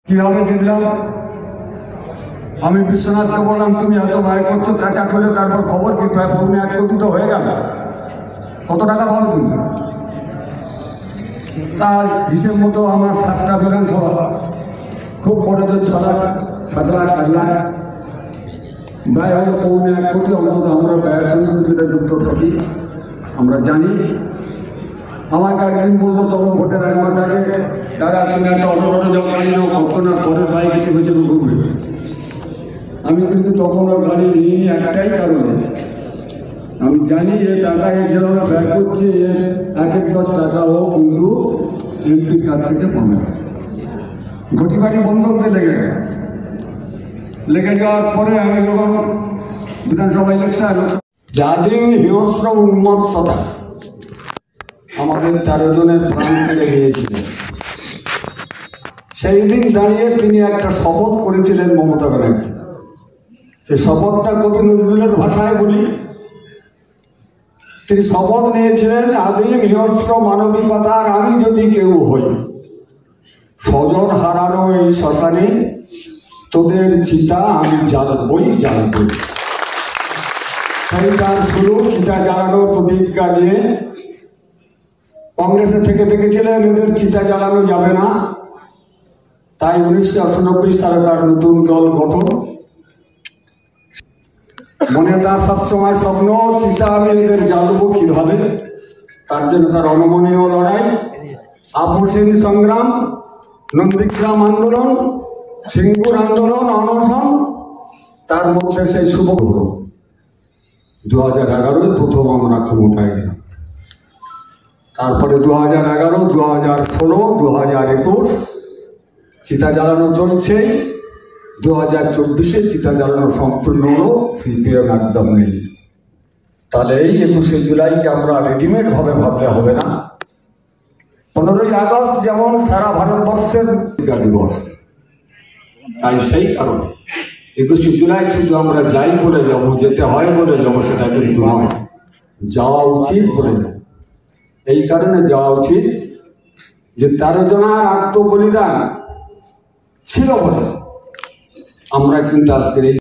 কিভাবে জিতলাম? আমি বিশ্বনাথকে বললাম, তুমি এত ব্যয় করছো কাঁচা করলে, তারপর খবর কি প্রায় 1.5 কোটি তো হয়ে গেল, কত টাকা পাবে তুমি? তার হিসেব মতো আমার 7টা বিধানসভা, খুব বড় তো 6 লাখ 7 লাখ 8 লাখ ব্যয় হলো 1.5 কোটি। অন্তত আমরা ব্যয়ের সঙ্গে যুক্ত থাকি, আমরা জানি। আমাকে একদিন বলবো, তখন ভোটের 1 মাস আগে, দাদা তুমি একটা অটো গাড়ি নাও, কখনো পরের বাইক কিছু কিছু ঘুরবে। আমি কিন্তু তখন গাড়ি নিয়ে একটাই কারণে, আমি জানি যে টাকা যেভাবে ব্যয় করছে, 1-10 টাকাও কিন্তু এমপির কাছ থেকে পাবে। ঘটি বাড়ি বন্ধ হতে লেগে যাওয়ার পরে আমি যখন বিধানসভা ইলেকশন, যাদের হিংস্র উন্মত্ততা আমাদের 13 জনের প্রাণ কেড়ে নিয়েছিলেন, সেই দিন দাঁড়িয়ে তিনি একটা শপথ করেছিলেন মমতা ব্যানার্জি। সেই শপথটা কবি নজরুলের ভাষায় বলি, তিনি শপথ নিয়েছিলেন, আদিম হিংস্র মানবিকতার আমি যদি কেউ হই, স্বজন হারানো এই শ্মশানে তোদের চিতা আমি জ্বালবই জ্বালবই। সেইটার শুরু চিতা জ্বালানোর প্রতিজ্ঞা নিয়ে। কংগ্রেসের থেকে দেখেছিলেন এদের চিতা জ্বালানো যাবে না, তাই 1998 সালে তার নতুন দল গঠন। মনে তার সবসময় স্বপ্ন, চিতা আমি এদের জ্বালবো কিভাবে। তার জন্য তার অনমনীয় লড়াই, আপসহীন সংগ্রাম, নন্দীগ্রাম আন্দোলন, সিঙ্গুর আন্দোলন, অনশন, তার মধ্যে সেই শুভ হল 2011 প্রথম আমরা ক্ষমতায় গেলাম। তারপরে 2011, 2016, 2021 চিতা জ্বালানো চলছেই। 2024 চিতা জ্বালানো সম্পূর্ণ হলো, সিপিএম একদম নেই। তাহলে এই 21শে জুলাইকে আমরা রেডিমেড ভাবে ভাবলে হবে না। 15ই আগস্ট যেমন সারা ভারতবর্ষের দিবস, তাই সেই কারণে 21শে জুলাই শুধু আমরা যাই বলে যাবো, যেতে হয় বলে যাবো, সেটা কিন্তু নয়, যাওয়া উচিত বলে যাবো। এই কারণে যাওয়া উচিত যে 13 জনের আত্মবলিদান ছিল বলে আমরা কিন্তু আজকের এই